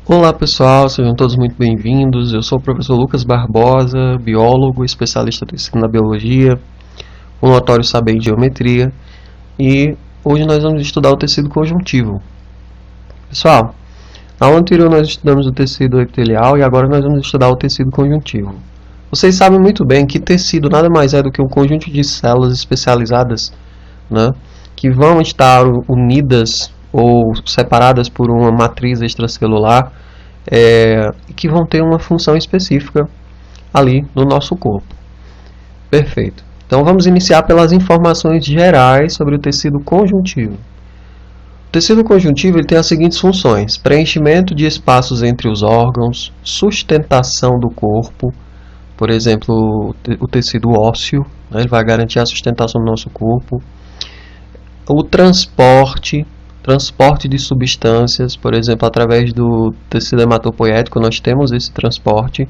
Olá pessoal, sejam todos muito bem-vindos. Eu sou o professor Lucas Barbosa, biólogo, especialista do ensino da biologia, com notório saber em geometria, e hoje nós vamos estudar o tecido conjuntivo. Pessoal, na aula anterior nós estudamos o tecido epitelial e agora nós vamos estudar o tecido conjuntivo. Vocês sabem muito bem que tecido nada mais é do que um conjunto de células especializadas, né, que vão estar unidas ou separadas por uma matriz extracelular, que vão ter uma função específica ali no nosso corpo. Perfeito. Então vamos iniciar pelas informações gerais sobre o tecido conjuntivo. O tecido conjuntivo ele tem as seguintes funções: preenchimento de espaços entre os órgãos, sustentação do corpo, por exemplo, o tecido ósseo, né, ele vai garantir a sustentação do nosso corpo, o transporte de substâncias, por exemplo, através do tecido hematopoético nós temos esse transporte,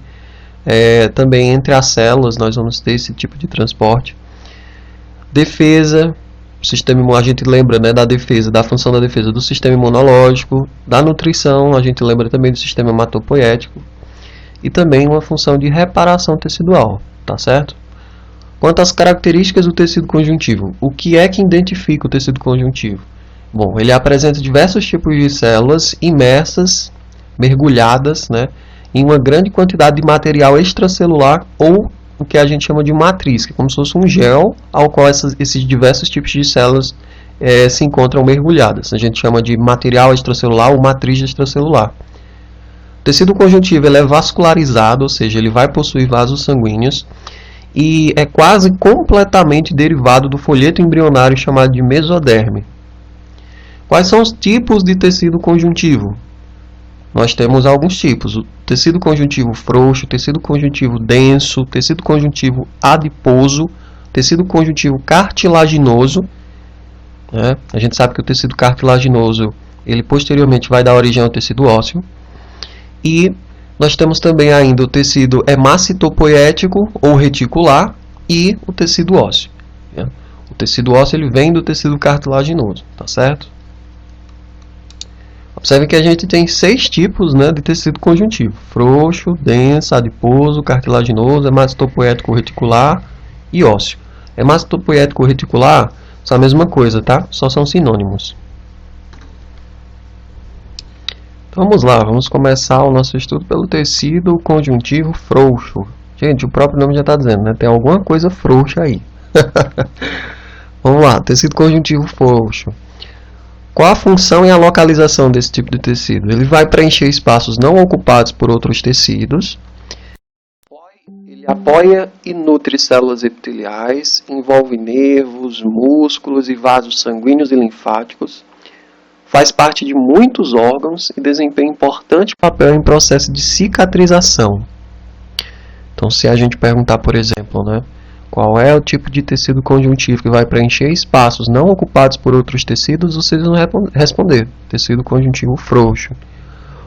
também entre as células nós vamos ter esse tipo de transporte. Defesa, a gente lembra, né, da defesa, da função da defesa do sistema imunológico, da nutrição, a gente lembra também do sistema hematopoético, e também uma função de reparação tecidual, tá certo? Quanto às características do tecido conjuntivo, o que é que identifica o tecido conjuntivo? Bom, ele apresenta diversos tipos de células imersas, mergulhadas, né, em uma grande quantidade de material extracelular, ou o que a gente chama de matriz, que é como se fosse um gel ao qual esses diversos tipos de células se encontram mergulhadas. A gente chama de material extracelular ou matriz extracelular. O tecido conjuntivo ele é vascularizado, ou seja, ele vai possuir vasos sanguíneos, e é quase completamente derivado do folheto embrionário chamado de mesoderme. Quais são os tipos de tecido conjuntivo? Nós temos alguns tipos: o tecido conjuntivo frouxo, tecido conjuntivo denso, tecido conjuntivo adiposo, tecido conjuntivo cartilaginoso, né? A gente sabe que o tecido cartilaginoso ele posteriormente vai dar origem ao tecido ósseo. E nós temos também ainda o tecido hemacitopoético ou reticular e o tecido ósseo, né? O tecido ósseo ele vem do tecido cartilaginoso, tá certo? Observe que a gente tem 6 tipos, né, de tecido conjuntivo: frouxo, denso, adiposo, cartilaginoso, hemacitopoético reticular e ósseo. Hemacitopoético reticular são a mesma coisa, tá? Só são sinônimos. Então vamos lá, vamos começar o nosso estudo pelo tecido conjuntivo frouxo. Gente, o próprio nome já está dizendo, né? Tem alguma coisa frouxa aí. Vamos lá, tecido conjuntivo frouxo. Qual a função e a localização desse tipo de tecido? Ele vai preencher espaços não ocupados por outros tecidos. Ele apoia e nutre células epiteliais, envolve nervos, músculos e vasos sanguíneos e linfáticos. Faz parte de muitos órgãos e desempenha importante papel em processo de cicatrização. Então, se a gente perguntar, por exemplo, né, qual é o tipo de tecido conjuntivo que vai preencher espaços não ocupados por outros tecidos, vocês vão responder: tecido conjuntivo frouxo.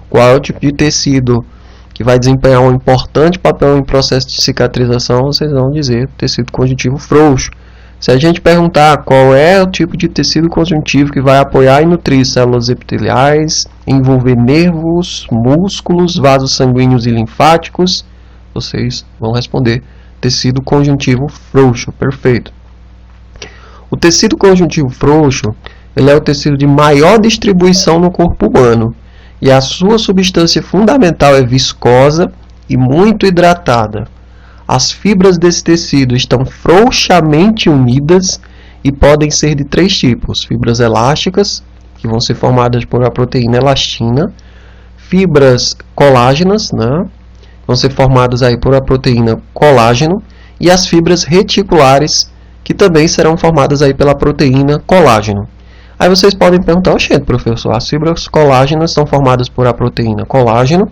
Qual é o tipo de tecido que vai desempenhar um importante papel em processo de cicatrização, vocês vão dizer tecido conjuntivo frouxo. Se a gente perguntar qual é o tipo de tecido conjuntivo que vai apoiar e nutrir células epiteliais, envolver nervos, músculos, vasos sanguíneos e linfáticos, vocês vão responder tecido conjuntivo frouxo. Perfeito. O tecido conjuntivo frouxo ele é o tecido de maior distribuição no corpo humano e a sua substância fundamental é viscosa e muito hidratada. As fibras desse tecido estão frouxamente unidas e podem ser de 3 tipos: fibras elásticas, que vão ser formadas por a proteína elastina; fibras colágenas, né, vão ser formadas aí por a proteína colágeno; e as fibras reticulares, que também serão formadas aí pela proteína colágeno. Aí vocês podem perguntar: oxente, professor, as fibras colágenas são formadas por a proteína colágeno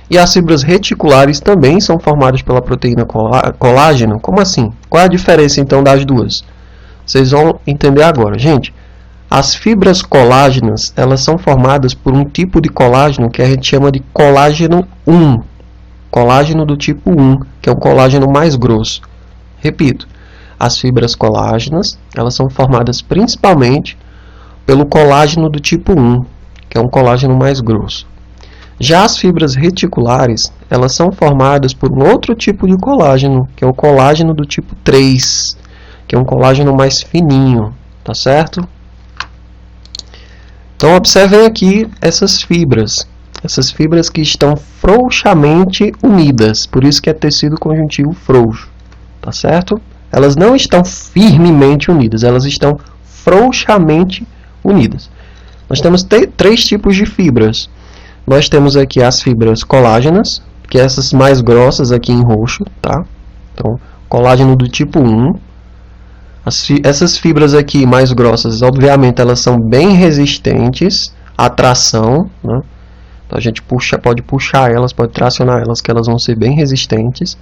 e as fibras reticulares também são formadas pela proteína colágeno? Como assim? Qual é a diferença então das duas? Vocês vão entender agora. Gente, as fibras colágenas elas são formadas por um tipo de colágeno que a gente chama de colágeno 1. Colágeno do tipo 1, que é um colágeno mais grosso. Repito, as fibras colágenas elas são formadas principalmente pelo colágeno do tipo 1, que é um colágeno mais grosso. Já as fibras reticulares, elas são formadas por um outro tipo de colágeno, que é o colágeno do tipo 3, que é um colágeno mais fininho, tá certo? Então, observem aqui essas fibras que estão frouxamente unidas, por isso que é tecido conjuntivo frouxo, tá certo? Elas não estão firmemente unidas, elas estão frouxamente unidas. Nós temos três tipos de fibras. Nós temos aqui as fibras colágenas, que é essas mais grossas aqui em roxo, tá? Então, colágeno do tipo 1. Essas fibras aqui mais grossas, obviamente, elas são bem resistentes à tração, né? Então, a gente pode puxar elas, pode tracionar elas, que elas vão ser bem resistentes.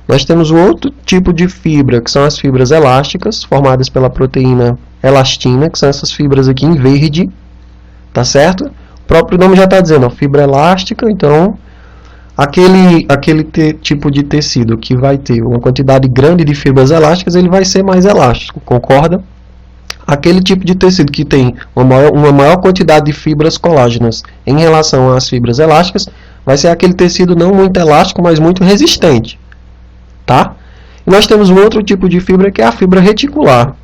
Nós temos um outro tipo de fibra, que são as fibras elásticas, formadas pela proteína elastina, que são essas fibras aqui em verde, tá certo? O próprio nome já está dizendo, ó, fibra elástica, então aquele tipo de tecido que vai ter uma quantidade grande de fibras elásticas, ele vai ser mais elástico, concorda? Aquele tipo de tecido que tem uma maior quantidade de fibras colágenas em relação às fibras elásticas, vai ser aquele tecido não muito elástico, mas muito resistente, tá? E nós temos um outro tipo de fibra que é a fibra reticular,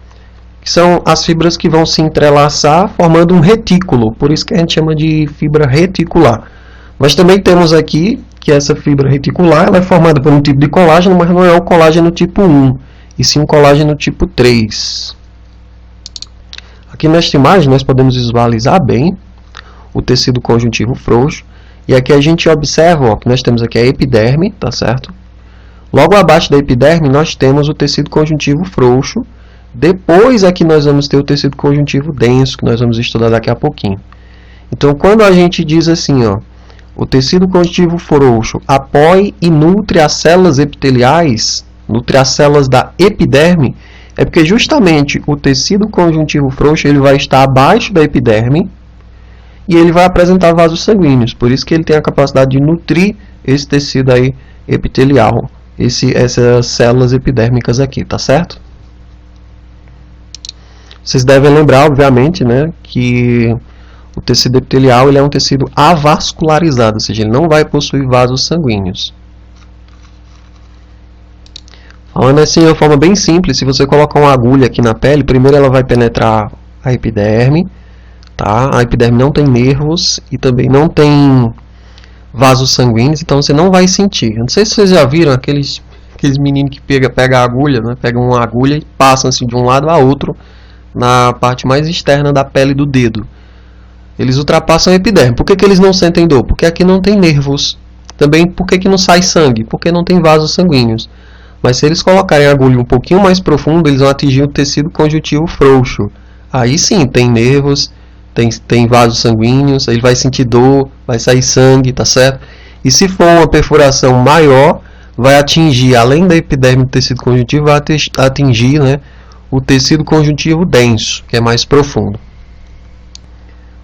que são as fibras que vão se entrelaçar formando um retículo, por isso que a gente chama de fibra reticular. Nós também temos aqui que essa fibra reticular ela é formada por um tipo de colágeno, mas não é o colágeno tipo 1, e sim um colágeno tipo 3. Aqui nesta imagem nós podemos visualizar bem o tecido conjuntivo frouxo, e aqui a gente observa ó, que nós temos aqui a epiderme, tá certo? Logo abaixo da epiderme nós temos o tecido conjuntivo frouxo, depois aqui nós vamos ter o tecido conjuntivo denso, que nós vamos estudar daqui a pouquinho. Então, quando a gente diz assim, ó, o tecido conjuntivo frouxo apoia e nutre as células epiteliais, nutre as células da epiderme, é porque justamente o tecido conjuntivo frouxo ele vai estar abaixo da epiderme e ele vai apresentar vasos sanguíneos. Por isso que ele tem a capacidade de nutrir esse tecido aí epitelial, essas células epidérmicas aqui, tá certo? Vocês devem lembrar, obviamente, né, que o tecido epitelial ele é um tecido avascularizado, ou seja, ele não vai possuir vasos sanguíneos. Falando assim de uma forma bem simples, se você colocar uma agulha aqui na pele, primeiro ela vai penetrar a epiderme, tá? A epiderme não tem nervos e também não tem vasos sanguíneos, então você não vai sentir. Eu não sei se vocês já viram aqueles meninos que pegam a agulha, né? Pegam uma agulha e passam assim de um lado a outro na parte mais externa da pele do dedo. Eles ultrapassam a epiderme. Por que eles não sentem dor? Porque aqui não tem nervos. Também por que não sai sangue? Porque não tem vasos sanguíneos. Mas se eles colocarem a agulha um pouquinho mais profundo, eles vão atingir o tecido conjuntivo frouxo. Aí sim, tem nervos, tem vasos sanguíneos, ele vai sentir dor, vai sair sangue, tá certo? E se for uma perfuração maior, vai atingir, além da epiderme do tecido conjuntivo, vai atingir, né, o tecido conjuntivo denso, que é mais profundo.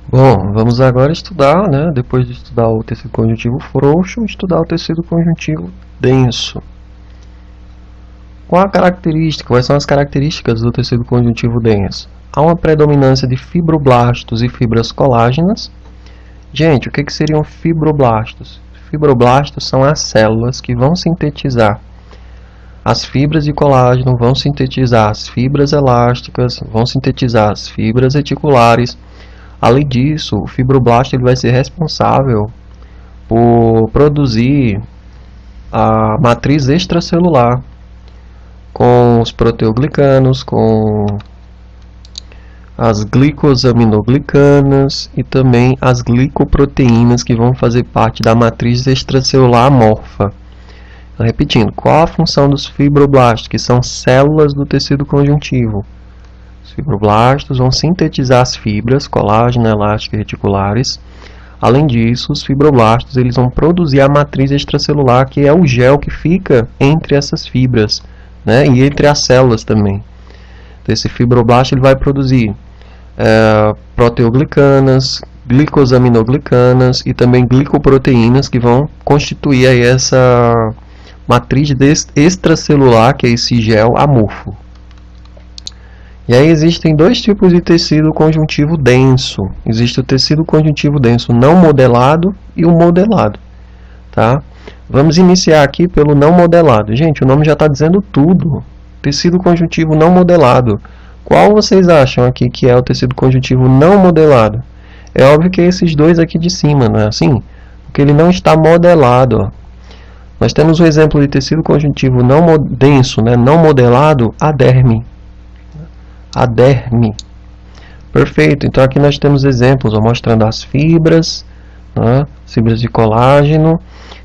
Bom, vamos agora estudar, né, depois de estudar o tecido conjuntivo frouxo, estudar o tecido conjuntivo denso. Quais são as características do tecido conjuntivo denso? Há uma predominância de fibroblastos e fibras colágenas. Gente, o que seriam fibroblastos? Fibroblastos são as células que vão sintetizar as fibras de colágeno, vão sintetizar as fibras elásticas, vão sintetizar as fibras reticulares. Além disso, o fibroblasto ele vai ser responsável por produzir a matriz extracelular, com os proteoglicanos, com as glicosaminoglicanas e também as glicoproteínas que vão fazer parte da matriz extracelular amorfa. Então, repetindo, qual a função dos fibroblastos, que são células do tecido conjuntivo? Os fibroblastos vão sintetizar as fibras, colágeno, elástica e reticulares. Além disso, os fibroblastos eles vão produzir a matriz extracelular, que é o gel que fica entre essas fibras, né, e entre as células também. Então, esse fibroblasto ele vai produzir proteoglicanas, glicosaminoglicanas e também glicoproteínas que vão constituir aí essa matriz extracelular, que é esse gel amorfo. E aí existem dois tipos de tecido conjuntivo denso. Existe o tecido conjuntivo denso não modelado e o modelado, tá? Vamos iniciar aqui pelo não modelado. Gente, o nome já está dizendo tudo. Tecido conjuntivo não modelado. Qual vocês acham aqui que é o tecido conjuntivo não modelado? É óbvio que é esses dois aqui de cima, não é assim? Porque ele não está modelado, ó. Nós temos um exemplo de tecido conjuntivo não denso, né, não modelado, a derme. A derme. Perfeito. Então aqui nós temos exemplos, ó, mostrando as fibras, né, fibras de colágeno.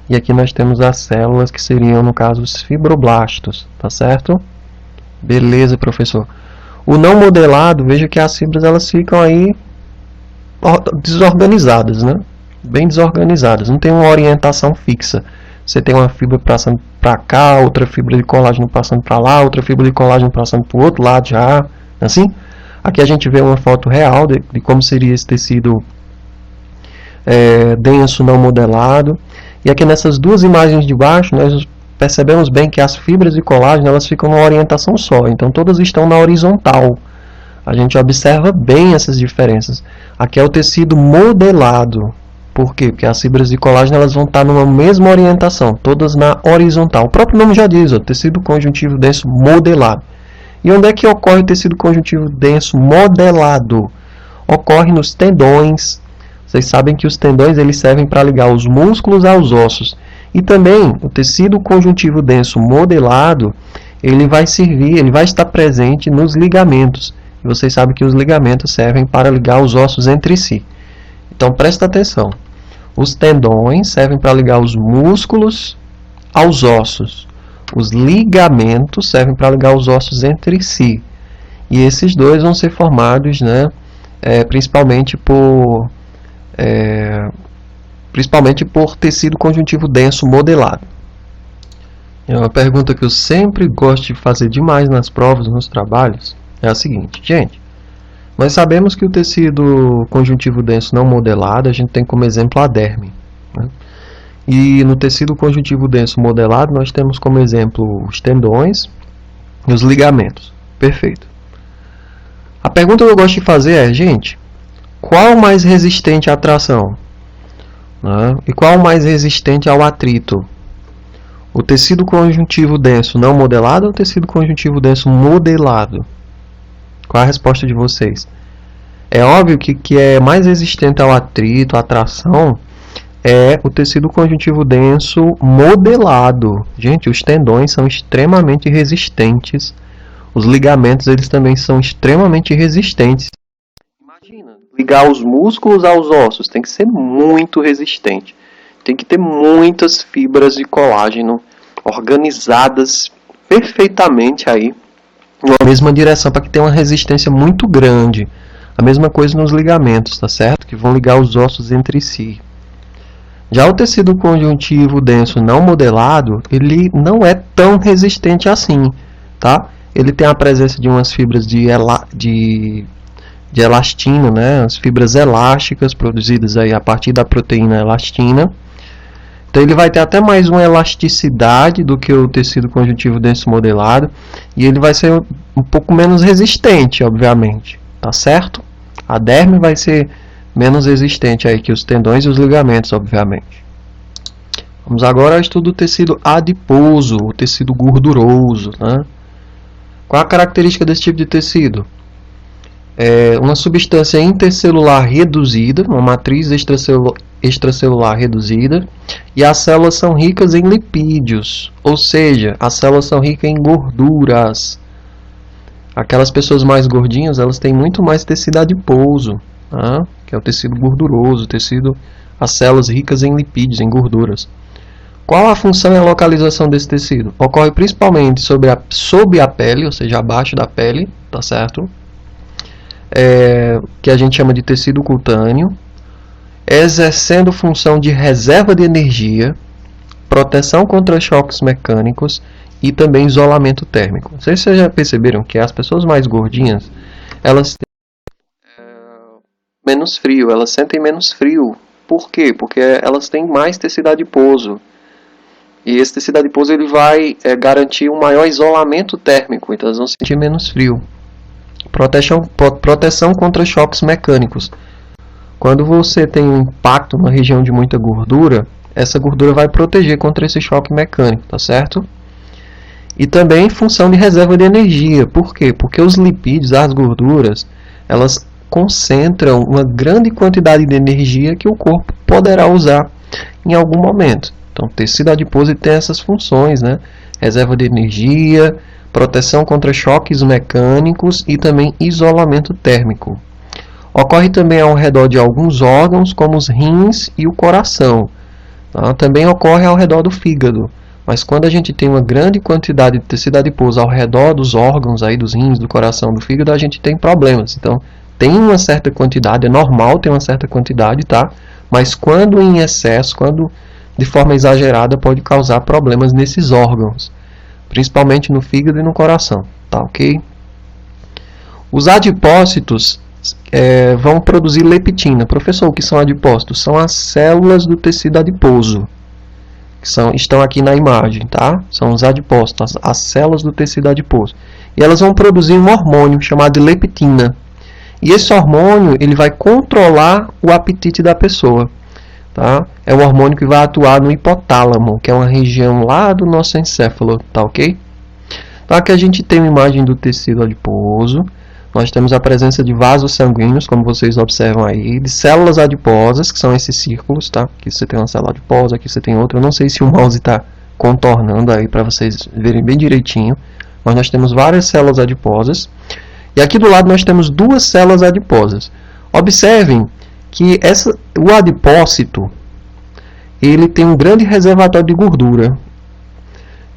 E aqui nós temos as células, que seriam, no caso, os fibroblastos. Tá certo? Beleza, professor. O não modelado, veja que as fibras elas ficam aí desorganizadas, né? Bem desorganizadas. Não tem uma orientação fixa. Você tem uma fibra passando para cá, outra fibra de colágeno passando para lá, outra fibra de colágeno passando para o outro lado já. Assim? Aqui a gente vê uma foto real de como seria esse tecido denso não modelado. E aqui nessas duas imagens de baixo, nós percebemos bem que as fibras de colágeno elas ficam numa orientação só. Então todas estão na horizontal. A gente observa bem essas diferenças. Aqui é o tecido modelado. Por quê? Porque as fibras de colágeno elas vão estar numa mesma orientação, todas na horizontal. O próprio nome já diz, ó, tecido conjuntivo denso modelado. E onde é que ocorre o tecido conjuntivo denso modelado? Ocorre nos tendões. Vocês sabem que os tendões eles servem para ligar os músculos aos ossos. E também o tecido conjuntivo denso modelado, ele vai estar presente nos ligamentos. E vocês sabem que os ligamentos servem para ligar os ossos entre si. Então presta atenção. Os tendões servem para ligar os músculos aos ossos. Os ligamentos servem para ligar os ossos entre si. E esses dois vão ser formados, né, principalmente por tecido conjuntivo denso modelado. É uma pergunta que eu sempre gosto de fazer demais nas provas, nos trabalhos, é a seguinte, gente. Nós sabemos que o tecido conjuntivo denso não modelado, a gente tem como exemplo a derme, né? E no tecido conjuntivo denso modelado, nós temos como exemplo os tendões e os ligamentos. Perfeito. A pergunta que eu gosto de fazer é, gente, qual mais resistente à tração? Né? E qual mais resistente ao atrito? O tecido conjuntivo denso não modelado ou o tecido conjuntivo denso modelado? Qual a resposta de vocês? É óbvio que é mais resistente ao atrito, à tração, é o tecido conjuntivo denso modelado. Gente, os tendões são extremamente resistentes. Os ligamentos eles também são extremamente resistentes. Imagina, ligar os músculos aos ossos tem que ser muito resistente. Tem que ter muitas fibras de colágeno organizadas perfeitamente aí na mesma direção para que tenha uma resistência muito grande. A mesma coisa nos ligamentos, tá certo? Que vão ligar os ossos entre si. Já o tecido conjuntivo denso não modelado, ele não é tão resistente assim, tá? Ele tem a presença de umas fibras de elastina, né? As fibras elásticas produzidas aí a partir da proteína elastina. Então ele vai ter até mais uma elasticidade do que o tecido conjuntivo denso modelado. E ele vai ser um pouco menos resistente, obviamente. Tá certo? A derme vai ser menos resistente aí que os tendões e os ligamentos, obviamente. Vamos agora ao estudo do tecido adiposo, o tecido gorduroso, né? Qual a característica desse tipo de tecido? É uma substância intercelular reduzida, uma matriz extracelular reduzida, e as células são ricas em lipídios, ou seja, as células são ricas em gorduras. Aquelas pessoas mais gordinhas, elas têm muito mais tecido adiposo, tá? Que é o tecido gorduroso, as células ricas em lipídios, em gorduras. Qual a função e a localização desse tecido? Ocorre principalmente sob a pele, ou seja, abaixo da pele, tá certo? Que a gente chama de tecido cutâneo, exercendo função de reserva de energia, proteção contra choques mecânicos e também isolamento térmico. Não sei se vocês já perceberam que as pessoas mais gordinhas, elas têm menos frio, elas sentem menos frio. Por quê? Porque elas têm mais tecido adiposo. E esse tecido adiposo ele vai garantir um maior isolamento térmico, então elas vão sentir menos frio. Proteção contra choques mecânicos. Quando você tem um impacto numa região de muita gordura, essa gordura vai proteger contra esse choque mecânico, tá certo? E também função de reserva de energia. Por quê? Porque os lipídios, as gorduras, elas concentram uma grande quantidade de energia que o corpo poderá usar em algum momento. Então, o tecido adiposo tem essas funções, né? Reserva de energia, proteção contra choques mecânicos e também isolamento térmico. Ocorre também ao redor de alguns órgãos, como os rins e o coração. Tá? Também ocorre ao redor do fígado. Mas quando a gente tem uma grande quantidade de tecido adiposo ao redor dos órgãos, aí, dos rins, do coração, do fígado, a gente tem problemas. Então, tem uma certa quantidade, é normal ter uma certa quantidade, tá? Mas quando em excesso, quando de forma exagerada, pode causar problemas nesses órgãos. Principalmente no fígado e no coração, tá ok? Os adipócitos vão produzir leptina. Professor, o que são adipócitos? São as células do tecido adiposo. Estão aqui na imagem, tá? São os adipócitos, as células do tecido adiposo. E elas vão produzir um hormônio chamado de leptina. E esse hormônio, ele vai controlar o apetite da pessoa, tá? É um hormônio que vai atuar no hipotálamo, que é uma região lá do nosso encéfalo, tá ok? Então aqui a gente tem uma imagem do tecido adiposo. Nós temos a presença de vasos sanguíneos, como vocês observam aí, de células adiposas, que são esses círculos, tá? Aqui você tem uma célula adiposa, aqui você tem outra. Eu não sei se o mouse está contornando aí para vocês verem bem direitinho, mas nós temos várias células adiposas. E aqui do lado nós temos duas células adiposas. Observem que o adipócito, ele tem um grande reservatório de gordura.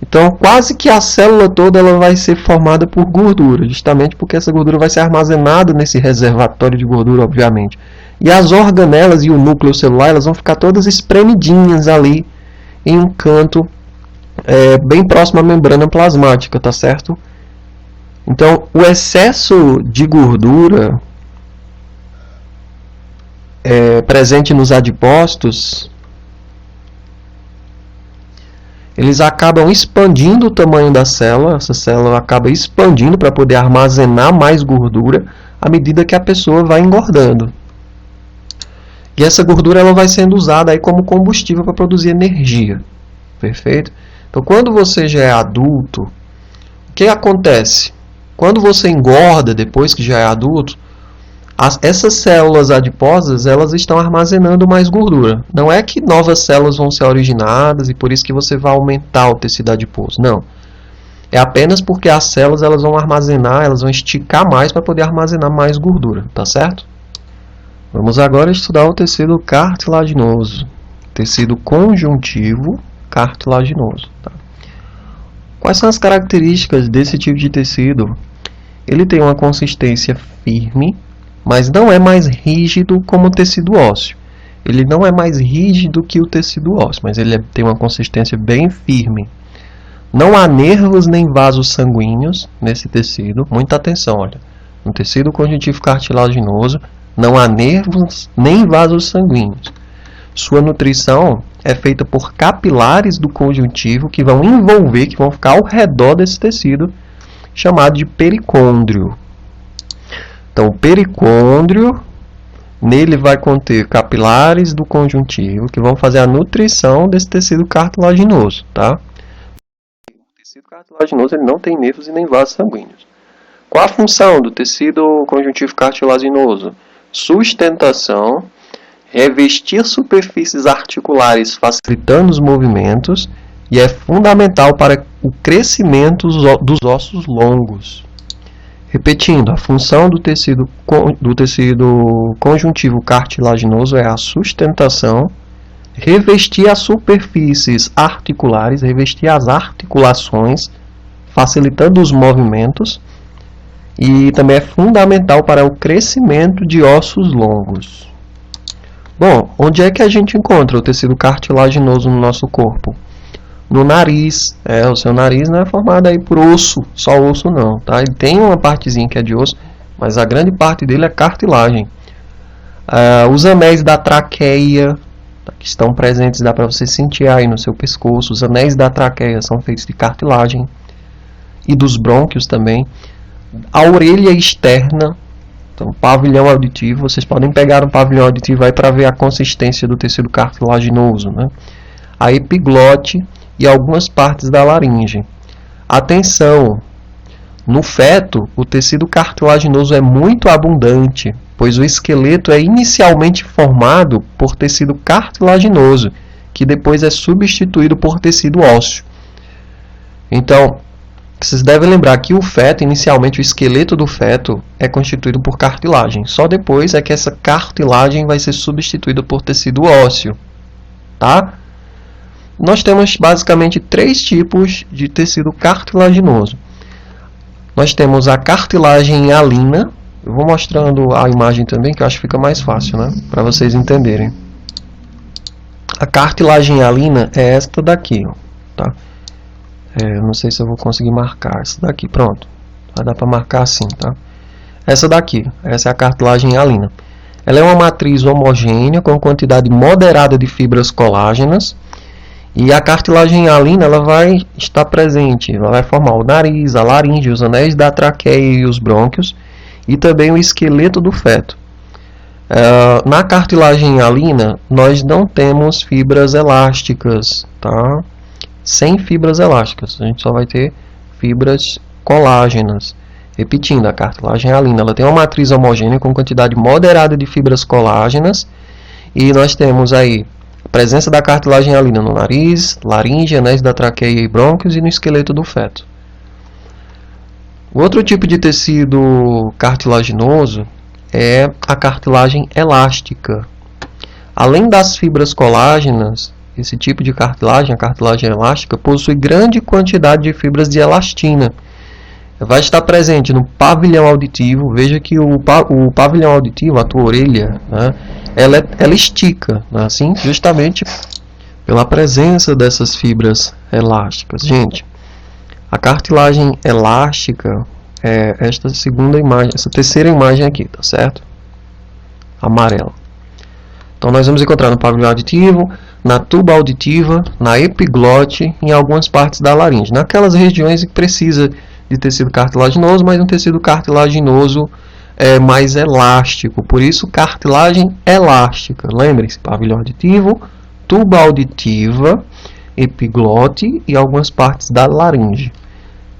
Então, quase que a célula toda ela vai ser formada por gordura, justamente porque essa gordura vai ser armazenada nesse reservatório de gordura, obviamente. E as organelas e o núcleo celular elas vão ficar todas espremidinhas ali em um canto bem próximo à membrana plasmática, tá certo? Então, o excesso de gordura presente nos adipócitos, eles acabam expandindo o tamanho da célula. Essa célula acaba expandindo para poder armazenar mais gordura à medida que a pessoa vai engordando. E essa gordura ela vai sendo usada aí como combustível para produzir energia. Perfeito? Então, quando você já é adulto, o que acontece? Quando você engorda, depois que já é adulto, essas células adiposas elas estão armazenando mais gordura. Não é que novas células vão ser originadas e por isso que você vai aumentar o tecido adiposo. Não. É apenas porque as células elas vão armazenar, elas vão esticar mais para poder armazenar mais gordura. Tá certo? Vamos agora estudar o tecido cartilaginoso. Tecido conjuntivo cartilaginoso. Tá? Quais são as características desse tipo de tecido? Ele tem uma consistência firme, mas não é mais rígido como o tecido ósseo. Ele não é mais rígido que o tecido ósseo, mas ele tem uma consistência bem firme. Não há nervos nem vasos sanguíneos nesse tecido. Muita atenção, olha. No tecido conjuntivo cartilaginoso, não há nervos nem vasos sanguíneos. Sua nutrição é feita por capilares do conjuntivo que vão envolver, que vão ficar ao redor desse tecido, chamado de pericôndrio. Então, o pericôndrio, nele vai conter capilares do conjuntivo que vão fazer a nutrição desse tecido cartilaginoso, tá? O tecido cartilaginoso ele não tem nervos e nem vasos sanguíneos. Qual a função do tecido conjuntivo cartilaginoso? Sustentação, revestir superfícies articulares facilitando os movimentos e é fundamental para o crescimento dos ossos longos. Repetindo, a função do tecido conjuntivo cartilaginoso é a sustentação, revestir as superfícies articulares, revestir as articulações, facilitando os movimentos, e também é fundamental para o crescimento de ossos longos. Bom, onde é que a gente encontra o tecido cartilaginoso no nosso corpo? No nariz. O seu nariz não é formado aí por osso, só osso não, tá? Ele tem uma partezinha que é de osso, mas a grande parte dele é cartilagem. Os anéis da traqueia, que estão presentes, dá para você sentir aí no seu pescoço. Os anéis da traqueia são feitos de cartilagem. E dos brônquios também. a orelha externa. Então, pavilhão auditivo, vocês podem pegar um pavilhão auditivo aí para ver a consistência do tecido cartilaginoso, né? A epiglote e algumas partes da laringe. Atenção! No feto, o tecido cartilaginoso é muito abundante, pois o esqueleto é inicialmente formado por tecido cartilaginoso, que depois é substituído por tecido ósseo. Então, vocês devem lembrar que o feto, inicialmente o esqueleto do feto, é constituído por cartilagem. Só depois é que essa cartilagem vai ser substituída por tecido ósseo. Tá? Nós temos basicamente 3 tipos de tecido cartilaginoso. Nós temos a cartilagem hialina. Eu vou mostrando a imagem também, que eu acho que fica mais fácil, né? Para vocês entenderem. A cartilagem hialina é esta daqui, ó, tá? Não sei se eu vou conseguir marcar. Essa daqui, pronto. Vai dar para marcar assim, tá? Essa daqui, essa é a cartilagem hialina. Ela é uma matriz homogênea com quantidade moderada de fibras colágenas. E a cartilagem hialina ela vai estar presente. Ela vai formar o nariz, a laringe, os anéis da traqueia e os brônquios. E também o esqueleto do feto. Na cartilagem hialina, nós não temos fibras elásticas, tá? Sem fibras elásticas, a gente só vai ter fibras colágenas. Repetindo, a cartilagem hialina ela tem uma matriz homogênea com quantidade moderada de fibras colágenas. E nós temos aí a presença da cartilagem hialina no nariz, laringe, anéis da traqueia e brônquios e no esqueleto do feto. O outro tipo de tecido cartilaginoso é a cartilagem elástica. Além das fibras colágenas, esse tipo de cartilagem, a cartilagem elástica, possui grande quantidade de fibras de elastina. Vai estar presente no pavilhão auditivo. Veja que o pavilhão auditivo, a tua orelha, né, ela estica, né, assim, justamente pela presença dessas fibras elásticas. Gente, a cartilagem elástica é esta segunda imagem, essa terceira imagem aqui, tá certo? Amarela. Então, nós vamos encontrar no pavilhão auditivo, na tuba auditiva, na epiglote e em algumas partes da laringe. Naquelas regiões que precisa de tecido cartilaginoso, mas um tecido cartilaginoso mais elástico. Por isso, cartilagem elástica. Lembrem-se, pavilhão auditivo, tuba auditiva, epiglote e algumas partes da laringe.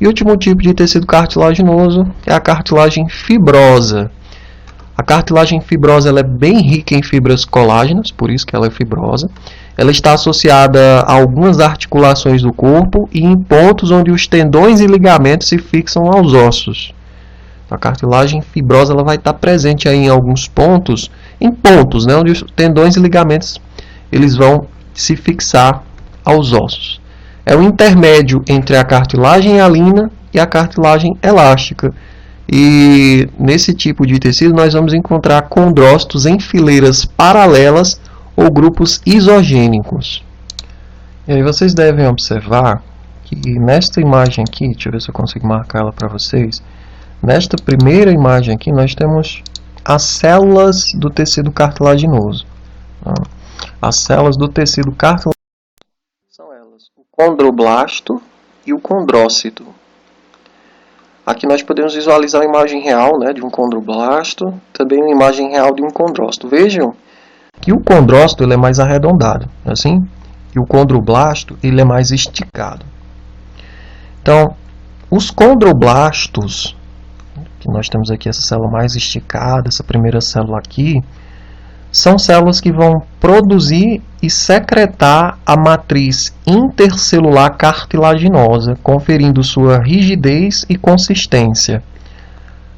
E o último tipo de tecido cartilaginoso é a cartilagem fibrosa. A cartilagem fibrosa ela é bem rica em fibras colágenas, por isso que ela é fibrosa. Ela está associada a algumas articulações do corpo e em pontos onde os tendões e ligamentos se fixam aos ossos. A cartilagem fibrosa ela vai estar presente aí em alguns pontos, né, onde os tendões e ligamentos eles vão se fixar aos ossos. É o intermédio entre a cartilagem hialina e a cartilagem elástica. E nesse tipo de tecido nós vamos encontrar condrócitos em fileiras paralelas ou grupos isogênicos. E aí vocês devem observar que nesta imagem aqui, deixa eu ver se eu consigo marcar ela para vocês. Nesta primeira imagem aqui nós temos as células do tecido cartilaginoso. As células do tecido cartilaginoso são elas, o condroblasto e o condrócito. Aqui nós podemos visualizar a imagem real, né, de um condroblasto, também uma imagem real de um condrócito. Vejam que o condrócito ele é mais arredondado, assim, e o condroblasto ele é mais esticado. Então, os condroblastos, que nós temos aqui essa célula mais esticada, essa primeira célula aqui, são células que vão produzir e secretar a matriz intercelular cartilaginosa, conferindo sua rigidez e consistência.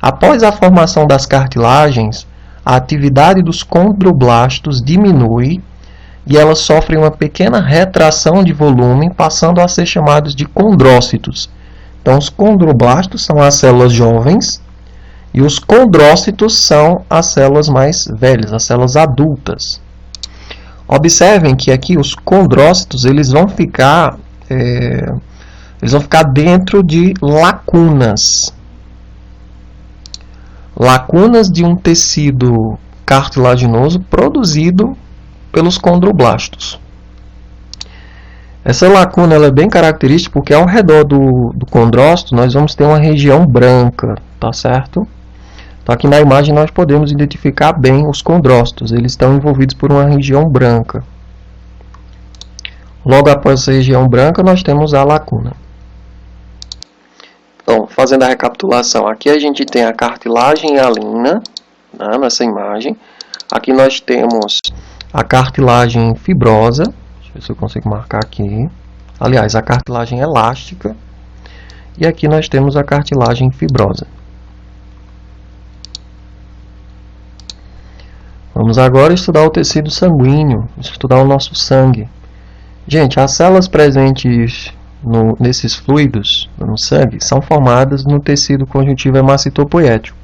Após a formação das cartilagens, a atividade dos condroblastos diminui e elas sofrem uma pequena retração de volume, passando a ser chamados de condrócitos. Então, os condroblastos são as células jovens e os condrócitos são as células mais velhas, as células adultas. Observem que aqui os condrócitos eles vão ficar dentro de lacunas. Lacunas de um tecido cartilaginoso produzido pelos condroblastos. Essa lacuna ela é bem característica porque ao redor do condrócito nós vamos ter uma região branca. tá certo? Então aqui na imagem nós podemos identificar bem os condrócitos, eles estão envolvidos por uma região branca. Logo após essa região branca nós temos a lacuna. Então, fazendo a recapitulação, aqui a gente tem a cartilagem hialina, né, nessa imagem. Aqui nós temos a cartilagem fibrosa, deixa eu ver se eu consigo marcar aqui. Aliás, a cartilagem elástica. E aqui nós temos a cartilagem fibrosa. Vamos agora estudar o tecido sanguíneo, estudar o nosso sangue. Gente, as células presentes nesses fluidos, no sangue, são formadas no tecido conjuntivo hemacitopoético.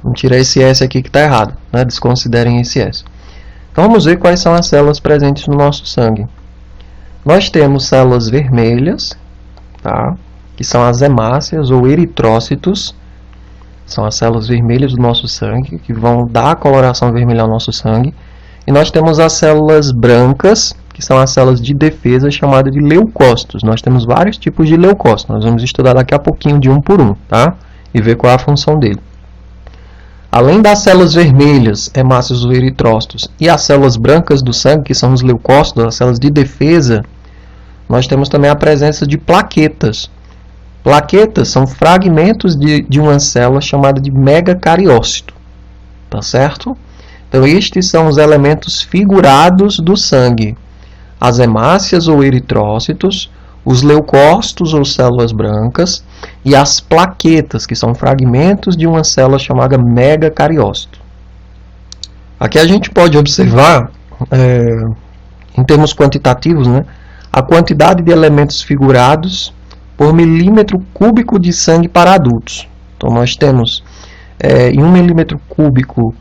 Vamos tirar esse S aqui que está errado, né? Desconsiderem esse S. Então vamos ver quais são as células presentes no nosso sangue. Nós temos células vermelhas, tá? Que são as hemácias ou eritrócitos. São as células vermelhas do nosso sangue, que vão dar a coloração vermelha ao nosso sangue. E nós temos as células brancas, que são as células de defesa chamadas de leucócitos. Nós temos vários tipos de leucócitos. Nós vamos estudar daqui a pouquinho de um por um, tá? E ver qual é a função dele. Além das células vermelhas, hemácias ou eritrócitos, e as células brancas do sangue, que são os leucócitos, as células de defesa, nós temos também a presença de plaquetas. Plaquetas são fragmentos de uma célula chamada de megacariócito, tá certo? Então, estes são os elementos figurados do sangue. As hemácias ou eritrócitos, os leucócitos ou células brancas e as plaquetas, que são fragmentos de uma célula chamada megacariócito. Aqui a gente pode observar, em termos quantitativos, né, a quantidade de elementos figurados por milímetro cúbico de sangue para adultos. Então, nós temos em 1 milímetro cúbico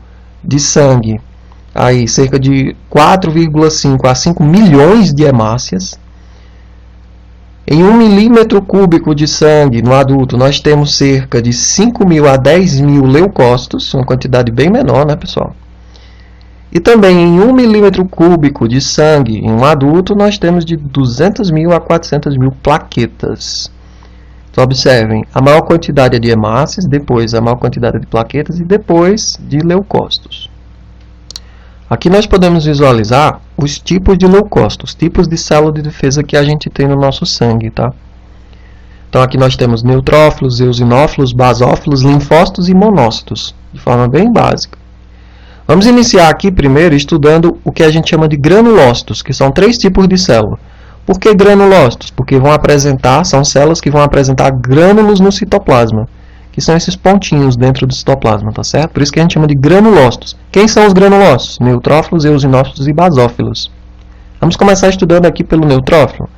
de sangue, aí cerca de 4,5 a 5 milhões de hemácias. Em 1 milímetro cúbico de sangue no adulto, nós temos cerca de 5.000 a 10.000 leucócitos, uma quantidade bem menor, né, pessoal? E também em 1 milímetro cúbico de sangue em um adulto, nós temos de 200.000 a 400.000 plaquetas. Então, observem, a maior quantidade é de hemácias, depois a maior quantidade é de plaquetas e depois de leucócitos. Aqui nós podemos visualizar os tipos de leucócitos, tipos de célula de defesa que a gente tem no nosso sangue, tá? Então aqui nós temos neutrófilos, eosinófilos, basófilos, linfócitos e monócitos, de forma bem básica. Vamos iniciar aqui primeiro estudando o que a gente chama de granulócitos, que são 3 tipos de célula. Por que granulócitos? Porque são células que vão apresentar grânulos no citoplasma, que são esses pontinhos dentro do citoplasma, tá certo? Por isso que a gente chama de granulócitos. Quem são os granulócitos? Neutrófilos, eosinófilos e basófilos. Vamos começar estudando aqui pelo neutrófilo.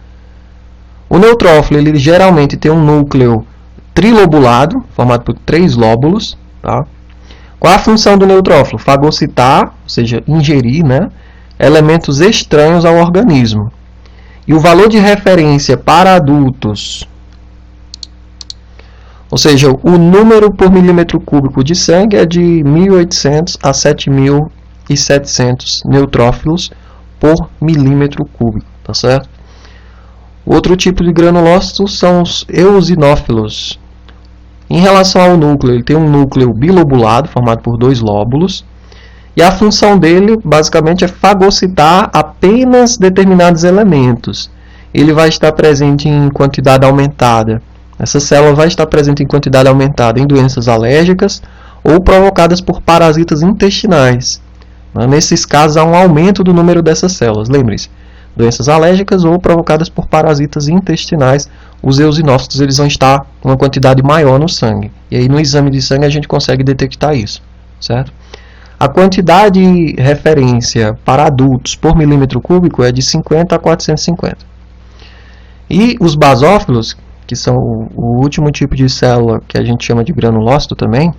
O neutrófilo, ele geralmente tem um núcleo trilobulado, formado por 3 lóbulos, tá? Qual a função do neutrófilo? Fagocitar, ou seja, ingerir, né, elementos estranhos ao organismo. E o valor de referência para adultos, ou seja, o número por milímetro cúbico de sangue é de 1.800 a 7.700 neutrófilos por milímetro cúbico, tá certo? Outro tipo de granulócitos são os eosinófilos. Em relação ao núcleo, ele tem um núcleo bilobulado, formado por 2 lóbulos, e a função dele, basicamente, é fagocitar apenas determinados elementos. Ele vai estar presente em quantidade aumentada. Essa célula vai estar presente em quantidade aumentada em doenças alérgicas ou provocadas por parasitas intestinais. Nesses casos, há um aumento do número dessas células. Lembre-se, doenças alérgicas ou provocadas por parasitas intestinais, os eosinófilos eles vão estar com uma quantidade maior no sangue. E aí, no exame de sangue, a gente consegue detectar isso, certo? A quantidade de referência para adultos por milímetro cúbico é de 50 a 450. E os basófilos, que são o último tipo de célula que a gente chama de granulócito também,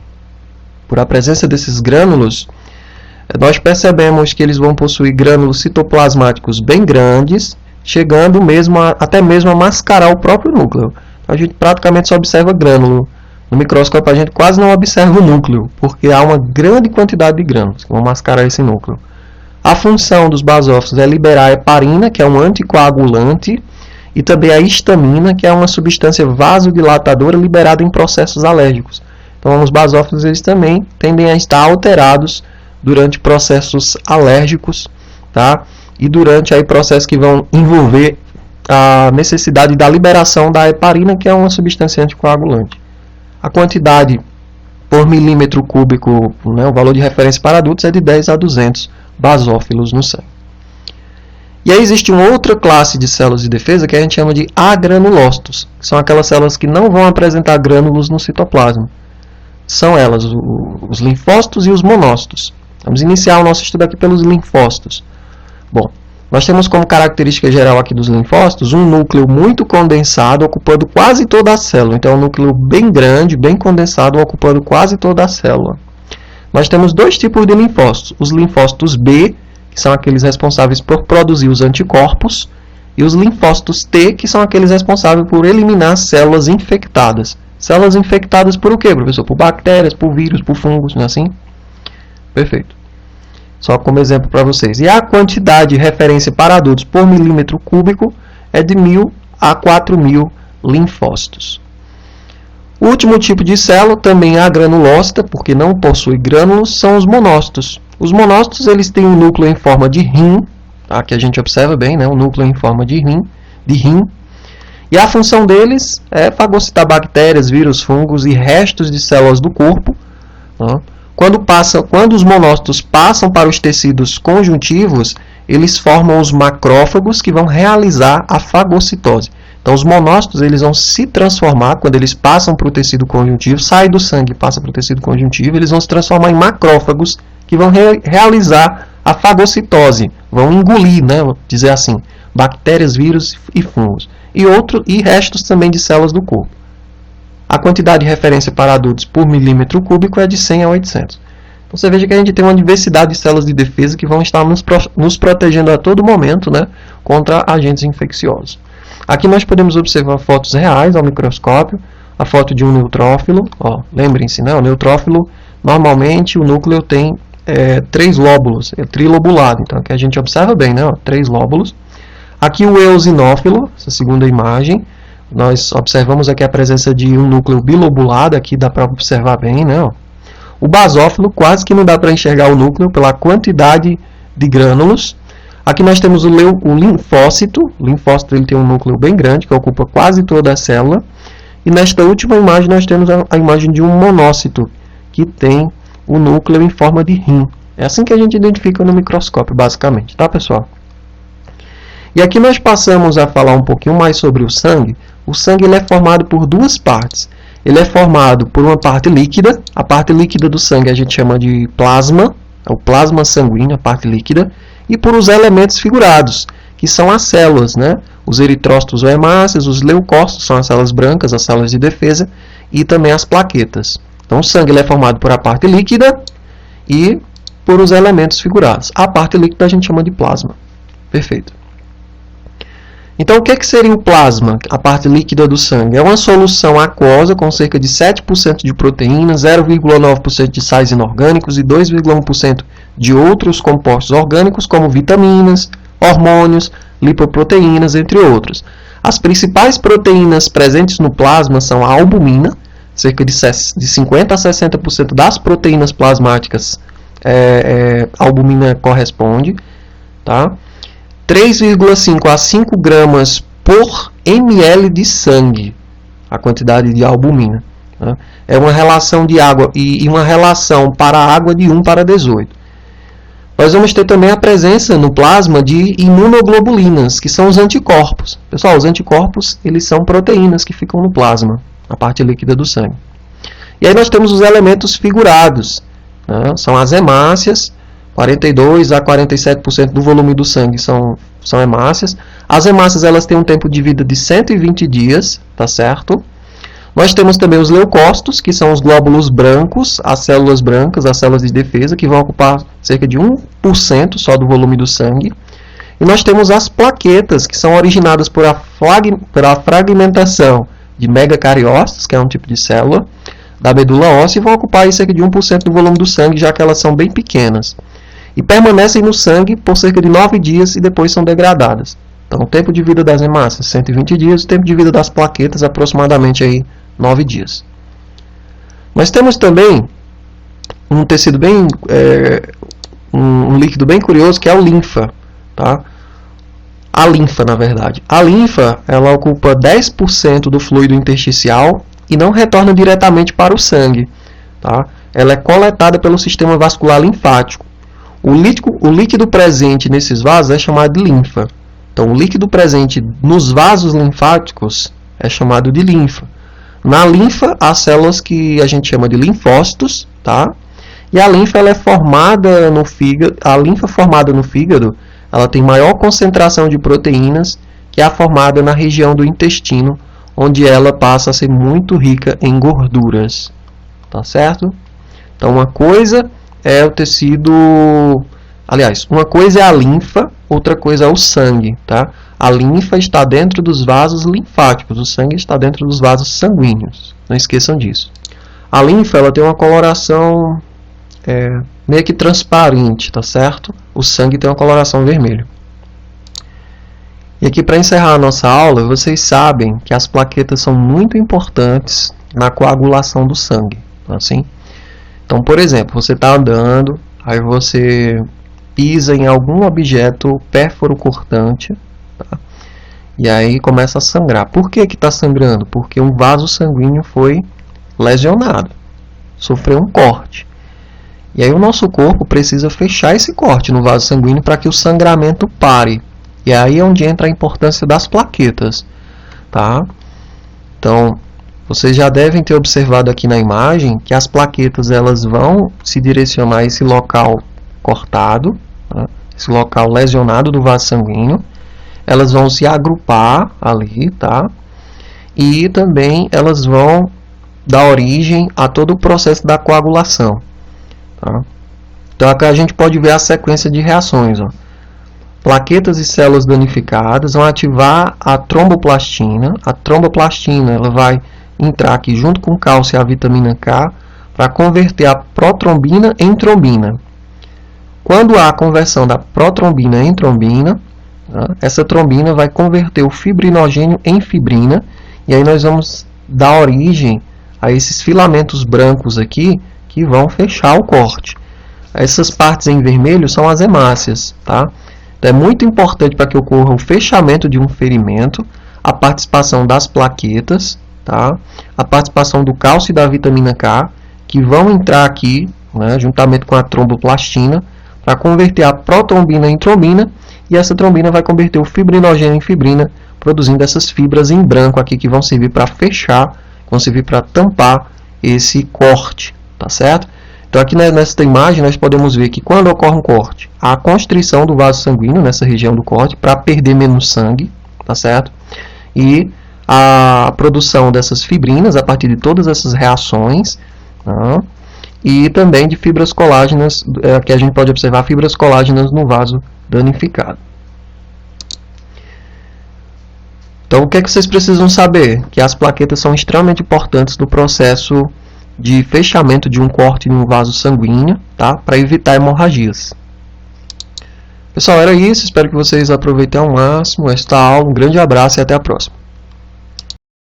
por a presença desses grânulos, nós percebemos que eles vão possuir grânulos citoplasmáticos bem grandes, chegando até mesmo a mascarar o próprio núcleo. A gente praticamente só observa grânulo. No microscópio a gente quase não observa o núcleo, porque há uma grande quantidade de grânulos que vão mascarar esse núcleo. A função dos basófilos é liberar a heparina, que é um anticoagulante, e também a histamina, que é uma substância vasodilatadora liberada em processos alérgicos. Então, os basófilos eles também tendem a estar alterados durante processos alérgicos, tá? E durante aí processos que vão envolver a necessidade da liberação da heparina, que é uma substância anticoagulante. A quantidade por milímetro cúbico, né, o valor de referência para adultos é de 10 a 200 basófilos no sangue. E aí existe uma outra classe de células de defesa que a gente chama de agranulócitos, que são aquelas células que não vão apresentar grânulos no citoplasma. São elas os linfócitos e os monócitos. Vamos iniciar o nosso estudo aqui pelos linfócitos. Bom, nós temos como característica geral aqui dos linfócitos um núcleo muito condensado ocupando quase toda a célula. Então é um núcleo bem grande, bem condensado, ocupando quase toda a célula. Nós temos dois tipos de linfócitos. Os linfócitos B, que são aqueles responsáveis por produzir os anticorpos, e os linfócitos T, que são aqueles responsáveis por eliminar células infectadas. Células infectadas por o quê, professor? Por bactérias, por vírus, por fungos, não é assim? Perfeito. Só como exemplo para vocês. E a quantidade de referência para adultos por milímetro cúbico é de 1.000 a 4.000 linfócitos. O último tipo de célula, também agranulócita, porque não possui grânulos, são os monócitos. Os monócitos eles têm um núcleo em forma de rim, tá? Que a gente observa bem, né? Um núcleo em forma de rim. E a função deles é fagocitar bactérias, vírus, fungos e restos de células do corpo. Tá? Quando os monócitos passam para os tecidos conjuntivos, eles formam os macrófagos que vão realizar a fagocitose. Então, os monócitos eles vão se transformar, quando eles passam para o tecido conjuntivo, sai do sangue e passa para o tecido conjuntivo, eles vão se transformar em macrófagos que vão realizar a fagocitose, vão engolir, né, vou dizer assim, bactérias, vírus e fungos, e restos também de células do corpo. A quantidade de referência para adultos por milímetro cúbico é de 100 a 800. Então, você veja que a gente tem uma diversidade de células de defesa que vão estar nos protegendo a todo momento, né, contra agentes infecciosos. Aqui nós podemos observar fotos reais ao microscópio, a foto de um neutrófilo. Lembrem-se, né, o neutrófilo, normalmente o núcleo tem 3 lóbulos, é trilobulado. Então aqui a gente observa bem, né, 3 lóbulos. Aqui o eosinófilo, essa segunda imagem, nós observamos aqui a presença de um núcleo bilobulado, aqui dá para observar bem, né? O basófilo, quase que não dá para enxergar o núcleo pela quantidade de grânulos. Aqui nós temos o linfócito. O linfócito ele tem um núcleo bem grande, que ocupa quase toda a célula. E nesta última imagem nós temos a imagem de um monócito, que tem o núcleo em forma de rim. É assim que a gente identifica no microscópio, basicamente, tá, pessoal? E aqui nós passamos a falar um pouquinho mais sobre o sangue. O sangue ele é formado por duas partes. Ele é formado por uma parte líquida. A parte líquida do sangue a gente chama de plasma, é o plasma sanguíneo, a parte líquida. E por os elementos figurados, que são as células, né? Os eritrócitos ou hemácias, os leucócitos, são as células brancas, as células de defesa, e também as plaquetas. Então o sangue ele é formado por a parte líquida e por os elementos figurados. A parte líquida a gente chama de plasma. Perfeito. Então, o que seria o plasma, a parte líquida do sangue? É uma solução aquosa com cerca de 7% de proteína, 0,9% de sais inorgânicos e 2,1% de outros compostos orgânicos, como vitaminas, hormônios, lipoproteínas, entre outros. As principais proteínas presentes no plasma são a albumina, cerca de 50% a 60% das proteínas plasmáticas a albumina corresponde, tá? 3,5 a 5 gramas por ml de sangue, a quantidade de albumina. Tá? É uma relação de água e uma relação para a água de 1 para 18. Nós vamos ter também a presença no plasma de imunoglobulinas, que são os anticorpos. Pessoal, os anticorpos eles são proteínas que ficam no plasma, na parte líquida do sangue. E aí nós temos os elementos figurados, né? São as hemácias. 42 a 47% do volume do sangue são hemácias. As hemácias elas têm um tempo de vida de 120 dias, tá certo? Nós temos também os leucócitos, que são os glóbulos brancos, as células brancas, as células de defesa, que vão ocupar cerca de 1% só do volume do sangue. E nós temos as plaquetas, que são originadas por a fragmentação de megacariócitos, que é um tipo de célula, da medula óssea, e vão ocupar aí cerca de 1% do volume do sangue, já que elas são bem pequenas. E permanecem no sangue por cerca de 9 dias e depois são degradadas. Então, o tempo de vida das hemácias, 120 dias, o tempo de vida das plaquetas, aproximadamente aí 9 dias. Nós temos também um tecido bem, um líquido bem curioso, que é o linfa, tá? A linfa, na verdade. A linfa, ela ocupa 10% do fluido intersticial e não retorna diretamente para o sangue, tá? Ela é coletada pelo sistema vascular linfático. O líquido presente nesses vasos é chamado de linfa. Então, o líquido presente nos vasos linfáticos é chamado de linfa. Na linfa, há células que a gente chama de linfócitos, tá? E a linfa ela é formada no fígado. A linfa formada no fígado, ela tem maior concentração de proteínas que a formada na região do intestino, onde ela passa a ser muito rica em gorduras, tá certo? Então, uma coisa é o tecido, aliás, uma coisa é a linfa, outra coisa é o sangue, tá? A linfa está dentro dos vasos linfáticos, o sangue está dentro dos vasos sanguíneos, não esqueçam disso. A linfa ela tem uma coloração meio que transparente, tá certo? O sangue tem uma coloração vermelha. E aqui, para encerrar a nossa aula, vocês sabem que as plaquetas são muito importantes na coagulação do sangue, assim? Então, por exemplo, você está andando, aí você pisa em algum objeto pérfuro-cortante, tá? E aí começa a sangrar. Por que está sangrando? Porque um vaso sanguíneo foi lesionado, sofreu um corte. E aí o nosso corpo precisa fechar esse corte no vaso sanguíneo para que o sangramento pare. E aí é onde entra a importância das plaquetas, tá? Então, vocês já devem ter observado aqui na imagem que as plaquetas elas vão se direcionar a esse local cortado, tá? Esse local lesionado do vaso sanguíneo. Elas vão se agrupar ali, tá? E também elas vão dar origem a todo o processo da coagulação, tá? Então aqui a gente pode ver a sequência de reações, ó. Plaquetas e células danificadas vão ativar a tromboplastina. A tromboplastina ela vai entrar aqui junto com o cálcio e a vitamina K para converter a protrombina em trombina. Quando há a conversão da protrombina em trombina, tá, essa trombina vai converter o fibrinogênio em fibrina e aí nós vamos dar origem a esses filamentos brancos aqui que vão fechar o corte. Essas partes em vermelho são as hemácias, tá? É muito importante para que ocorra o fechamento de um ferimento, a participação das plaquetas, tá? A participação do cálcio e da vitamina K, que vão entrar aqui, né, juntamente com a tromboplastina, para converter a protrombina em trombina, e essa trombina vai converter o fibrinogênio em fibrina, produzindo essas fibras em branco aqui que vão servir para fechar, vão servir para tampar esse corte, tá certo? Então aqui nesta imagem nós podemos ver que quando ocorre um corte, há a constrição do vaso sanguíneo nessa região do corte para perder menos sangue, tá certo? E a produção dessas fibrinas a partir de todas essas reações, tá? E também de fibras colágenas, que a gente pode observar fibras colágenas no vaso danificado. Então o que é que vocês precisam saber? Que as plaquetas são extremamente importantes no processo de fechamento de um corte em um vaso sanguíneo, tá? Para evitar hemorragias. Pessoal, era isso. Espero que vocês aproveitem ao máximo esta aula. Um grande abraço e até a próxima.